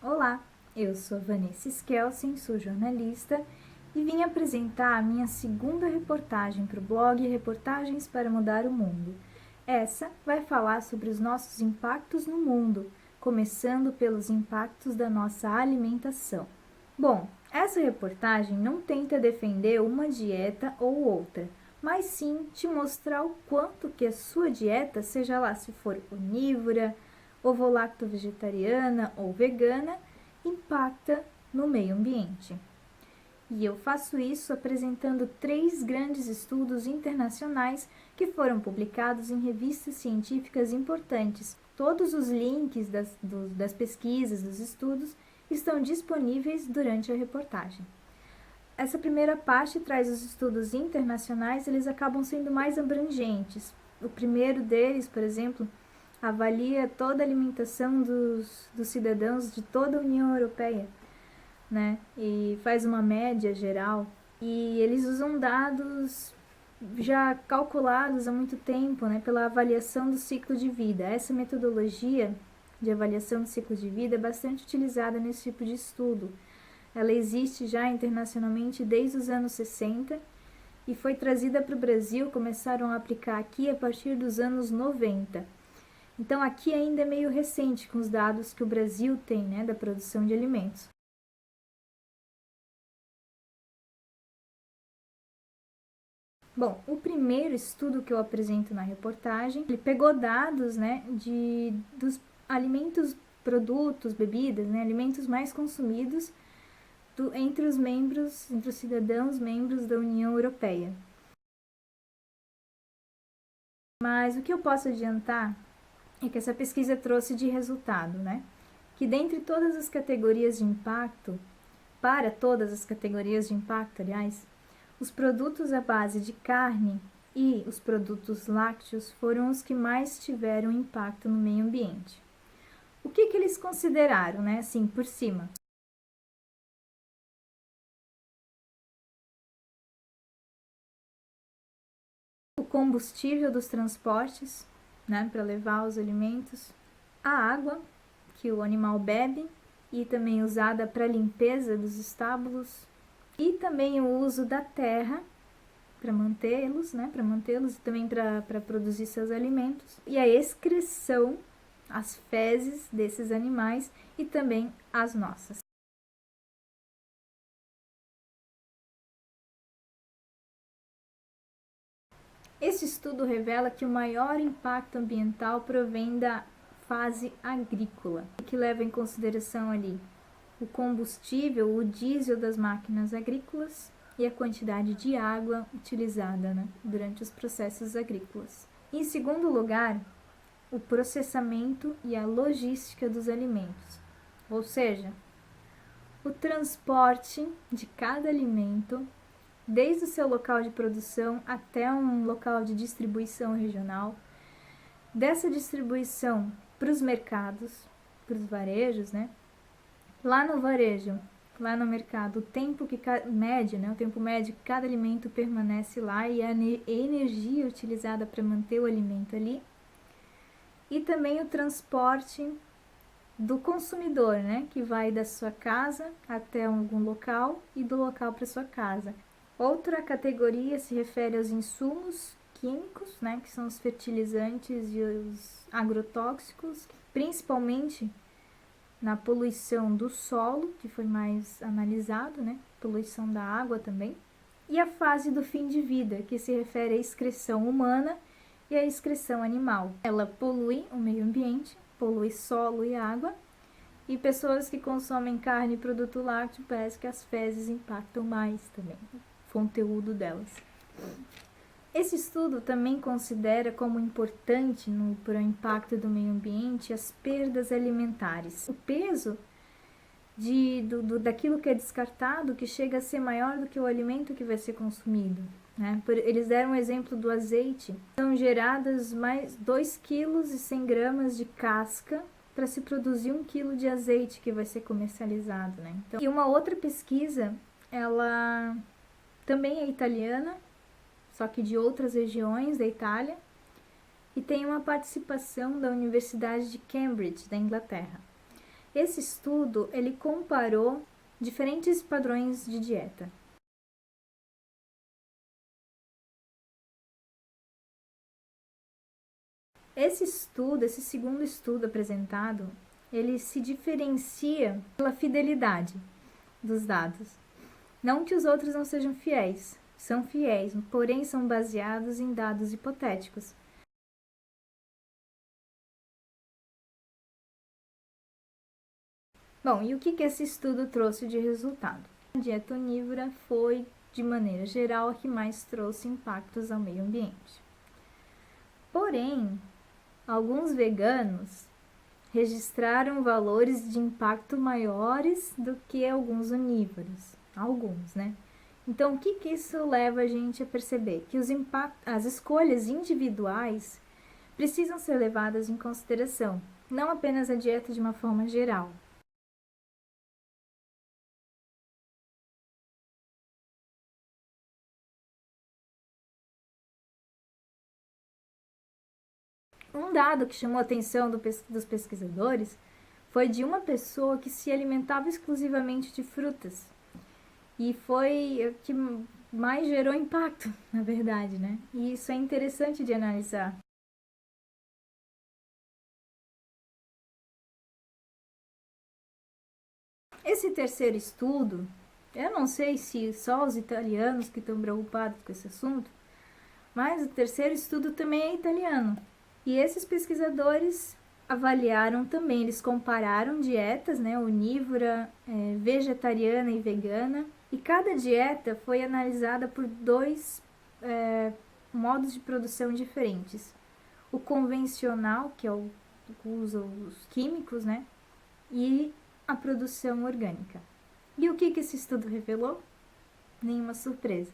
Olá, eu sou Vanessa Skelsen, sou jornalista e vim apresentar a minha segunda reportagem para o blog Reportagens para Mudar o Mundo. Essa vai falar sobre os nossos impactos no mundo, começando pelos impactos da nossa alimentação. Bom, essa reportagem não tenta defender uma dieta ou outra, mas sim te mostrar o quanto que a sua dieta, seja lá se for onívora, ovo-lacto-vegetariana ou vegana, impacta no meio ambiente. E eu faço isso apresentando 3 grandes estudos internacionais que foram publicados em revistas científicas importantes. Todos os links das pesquisas, dos estudos, estão disponíveis durante a reportagem. Essa primeira parte traz os estudos internacionais, eles acabam sendo mais abrangentes. O primeiro deles, por exemplo, avalia toda a alimentação dos cidadãos de toda a União Europeia, né? E faz uma média geral. E eles usam dados já calculados há muito tempo, né, pela avaliação do ciclo de vida. Essa metodologia de avaliação do ciclo de vida é bastante utilizada nesse tipo de estudo. Ela existe já internacionalmente desde os anos 60 e foi trazida para o Brasil, começaram a aplicar aqui a partir dos anos 90. Então aqui ainda é meio recente com os dados que o Brasil tem, né, da produção de alimentos. Bom, o primeiro estudo que eu apresento na reportagem, ele pegou dados, né, dos alimentos, produtos, bebidas, né, alimentos mais consumidos entre os cidadãos membros da União Europeia. Mas o que eu posso adiantar é que essa pesquisa trouxe de resultado, né, que dentre todas as categorias de impacto, para todas as categorias de impacto, aliás, os produtos à base de carne e os produtos lácteos foram os que mais tiveram impacto no meio ambiente. O que eles consideraram, né, assim, por cima? O combustível dos transportes, né, para levar os alimentos, a água que o animal bebe e também usada para limpeza dos estábulos, e também o uso da terra para mantê-los, né, para mantê-los e também para produzir seus alimentos, e a excreção, as fezes desses animais e também as nossas. Esse estudo revela que o maior impacto ambiental provém da fase agrícola, que leva em consideração ali o combustível, o diesel das máquinas agrícolas e a quantidade de água utilizada, né, durante os processos agrícolas. Em segundo lugar, o processamento e a logística dos alimentos, ou seja, o transporte de cada alimento desde o seu local de produção até um local de distribuição regional, dessa distribuição para os mercados, para os varejos, né? Lá no varejo, lá no mercado, o tempo médio, né? O tempo médio que cada alimento permanece lá e a energia utilizada para manter o alimento ali, e também o transporte do consumidor, né? Que vai da sua casa até algum local e do local para sua casa. Outra categoria se refere aos insumos químicos, né, que são os fertilizantes e os agrotóxicos, principalmente na poluição do solo, que foi mais analisado, né, poluição da água também, e a fase do fim de vida, que se refere à excreção humana e à excreção animal. Ela polui o meio ambiente, polui solo e água, e pessoas que consomem carne e produto lácteo, parece que as fezes impactam mais também conteúdo delas. Esse estudo também considera como importante para o impacto do meio ambiente as perdas alimentares. O peso daquilo que é descartado, que chega a ser maior do que o alimento que vai ser consumido. Né? Eles deram um exemplo do azeite. São geradas mais 2,1 kg de casca para se produzir 1 kg de azeite que vai ser comercializado. Né? Então, e uma outra pesquisa, ela também é italiana, só que de outras regiões da Itália, e tem uma participação da Universidade de Cambridge, da Inglaterra. Esse estudo, ele comparou diferentes padrões de dieta. Esse segundo estudo apresentado, ele se diferencia pela fidelidade dos dados. Não que os outros não sejam fiéis, são fiéis, porém são baseados em dados hipotéticos. Bom, e o que esse estudo trouxe de resultado? A dieta onívora foi, de maneira geral, a que mais trouxe impactos ao meio ambiente. Porém, alguns veganos registraram valores de impacto maiores do que alguns onívoros. Alguns, né? Então, o que isso leva a gente a perceber? Que as escolhas individuais precisam ser levadas em consideração, não apenas a dieta de uma forma geral. Um dado que chamou a atenção dos pesquisadores foi de uma pessoa que se alimentava exclusivamente de frutas. E foi o que mais gerou impacto, na verdade, né? E isso é interessante de analisar. Esse terceiro estudo, eu não sei se só os italianos que estão preocupados com esse assunto, mas o terceiro estudo também é italiano. E esses pesquisadores avaliaram também, eles compararam dietas, né, onívora, vegetariana e vegana, e cada dieta foi analisada por dois modos de produção diferentes. O convencional, que é o que usa os químicos, né, e a produção orgânica. E o que esse estudo revelou? Nenhuma surpresa.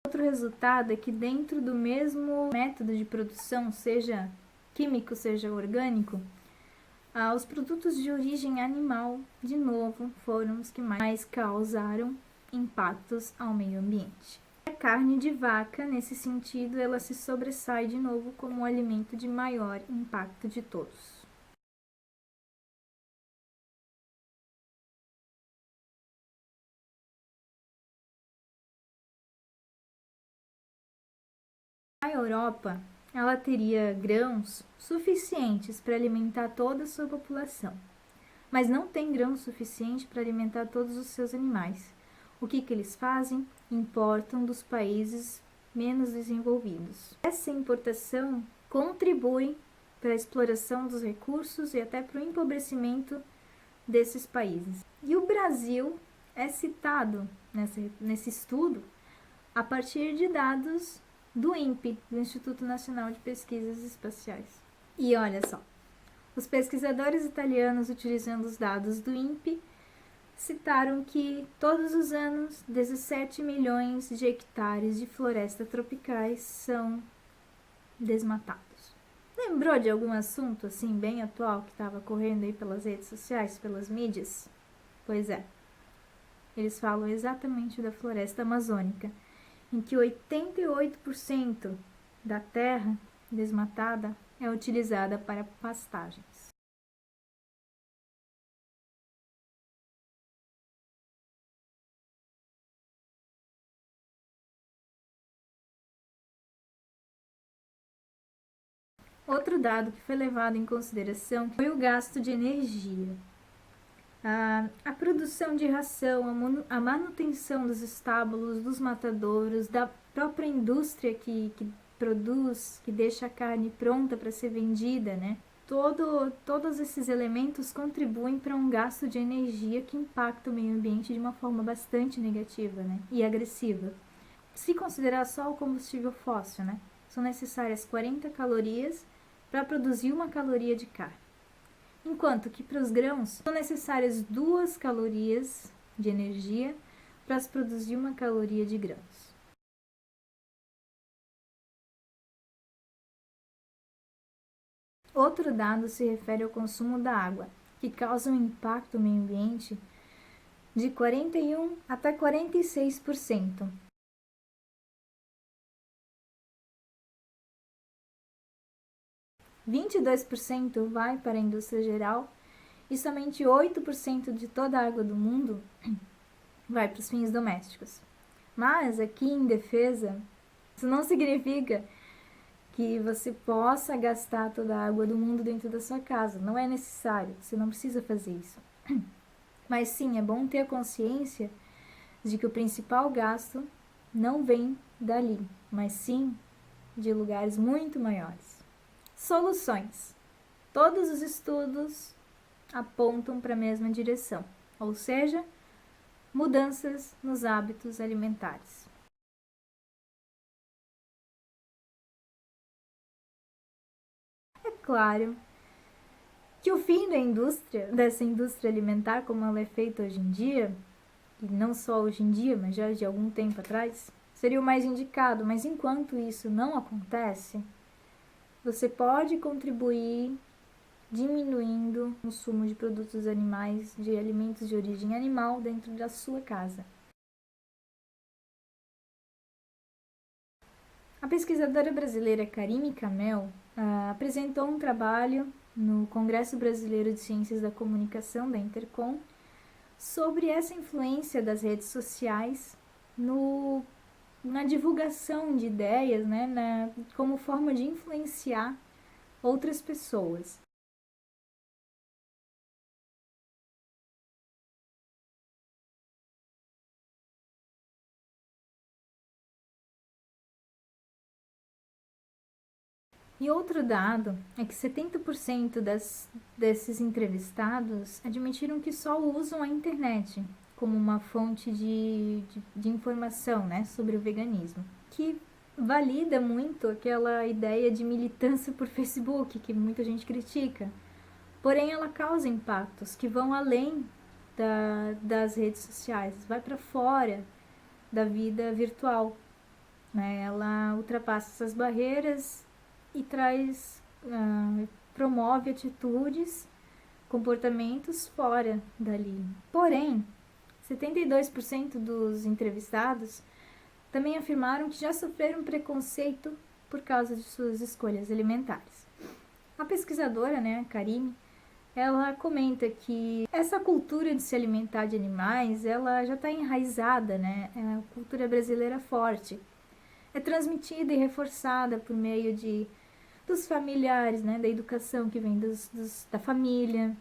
Outro resultado é que dentro do mesmo método de produção, seja químico, seja orgânico, os produtos de origem animal, de novo, foram os que mais causaram impactos ao meio ambiente. A carne de vaca, nesse sentido, ela se sobressai de novo como o alimento de maior impacto de todos. A Europa, ela teria grãos suficientes para alimentar toda a sua população, mas não tem grão suficiente para alimentar todos os seus animais. O que eles fazem? Importam dos países menos desenvolvidos. Essa importação contribui para a exploração dos recursos e até para o empobrecimento desses países. E o Brasil é citado nesse estudo a partir de dados do INPE, do Instituto Nacional de Pesquisas Espaciais. E olha só, os pesquisadores italianos, utilizando os dados do INPE, citaram que todos os anos 17 milhões de hectares de floresta tropicais são desmatados. Lembrou de algum assunto assim bem atual que estava correndo aí pelas redes sociais, pelas mídias? Pois é, eles falam exatamente da floresta amazônica, em que 88% da terra desmatada é utilizada para pastagens. Outro dado que foi levado em consideração foi o gasto de energia. A produção de ração, a manutenção dos estábulos, dos matadouros, da própria indústria que produz, que deixa a carne pronta para ser vendida, né? Todos esses elementos contribuem para um gasto de energia que impacta o meio ambiente de uma forma bastante negativa, né? E agressiva. Se considerar só o combustível fóssil, né? São necessárias 40 calorias para produzir 1 caloria de carne. Enquanto que para os grãos são necessárias 2 calorias de energia para se produzir 1 caloria de grãos. Outro dado se refere ao consumo da água, que causa um impacto no meio ambiente de 41 até 46%. 22% vai para a indústria geral e somente 8% de toda a água do mundo vai para os fins domésticos. Mas aqui em defesa, isso não significa que você possa gastar toda a água do mundo dentro da sua casa. Não é necessário, você não precisa fazer isso. Mas sim, é bom ter consciência de que o principal gasto não vem dali, mas sim de lugares muito maiores. Soluções. Todos os estudos apontam para a mesma direção, ou seja, mudanças nos hábitos alimentares. É claro que o fim dessa indústria alimentar, como ela é feita hoje em dia, e não só hoje em dia, mas já de algum tempo atrás, seria o mais indicado, mas enquanto isso não acontece, você pode contribuir diminuindo o consumo de produtos animais, de alimentos de origem animal dentro da sua casa. A pesquisadora brasileira Karime Camel apresentou um trabalho no Congresso Brasileiro de Ciências da Comunicação, da Intercom, sobre essa influência das redes sociais na divulgação de ideias, né, como forma de influenciar outras pessoas. E outro dado é que 70% desses entrevistados admitiram que só usam a internet como uma fonte de informação, né, sobre o veganismo, que valida muito aquela ideia de militância por Facebook, que muita gente critica. Porém, ela causa impactos que vão além das redes sociais, vai para fora da vida virtual, né? Ela ultrapassa essas barreiras e promove atitudes, comportamentos fora dali. Porém, 72% dos entrevistados também afirmaram que já sofreram preconceito por causa de suas escolhas alimentares. A pesquisadora, né, Karime, ela comenta que essa cultura de se alimentar de animais, ela já está enraizada, né? É a cultura brasileira forte. É transmitida e reforçada por meio dos familiares, né? Da educação que vem da família.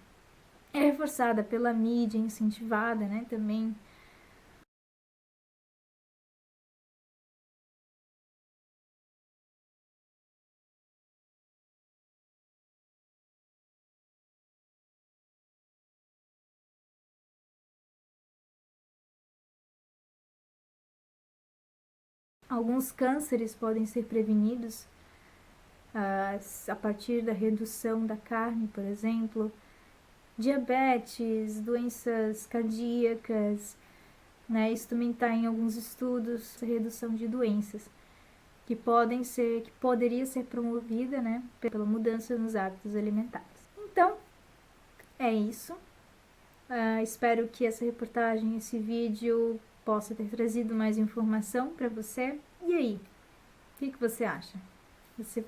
É reforçada pela mídia, incentivada, né? Também. Alguns cânceres podem ser prevenidos a partir da redução da carne, por exemplo, diabetes, doenças cardíacas, né? Isso também está em alguns estudos, a redução de doenças que poderia ser promovida, né, pela mudança nos hábitos alimentares. Então, é isso. Espero que essa reportagem, esse vídeo possa ter trazido mais informação para você. E aí, o que você acha? Você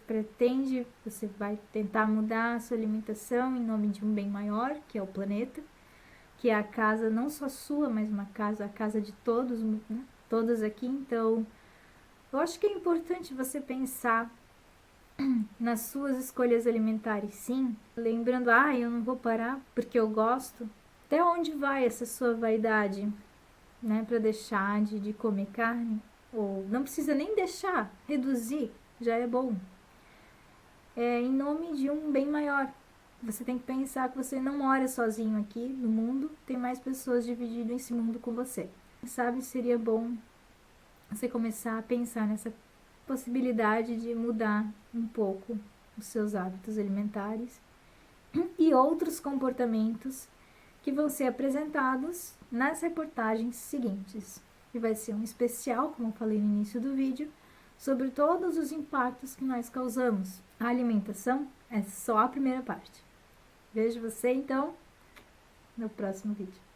vai tentar mudar a sua alimentação em nome de um bem maior, que é o planeta, que é a casa não só sua, mas a casa de todos, né? Todos aqui. Então, eu acho que é importante você pensar nas suas escolhas alimentares, sim. Lembrando, eu não vou parar porque eu gosto. Até onde vai essa sua vaidade, né, para deixar de comer carne? Ou não precisa nem deixar, reduzir, já é bom. É em nome de um bem maior. Você tem que pensar que você não mora sozinho aqui no mundo, tem mais pessoas dividindo esse mundo com você. Sabe, seria bom você começar a pensar nessa possibilidade de mudar um pouco os seus hábitos alimentares e outros comportamentos que vão ser apresentados nas reportagens seguintes. E vai ser um especial, como eu falei no início do vídeo, sobre todos os impactos que nós causamos. A alimentação é só a primeira parte. Vejo você, então, no próximo vídeo.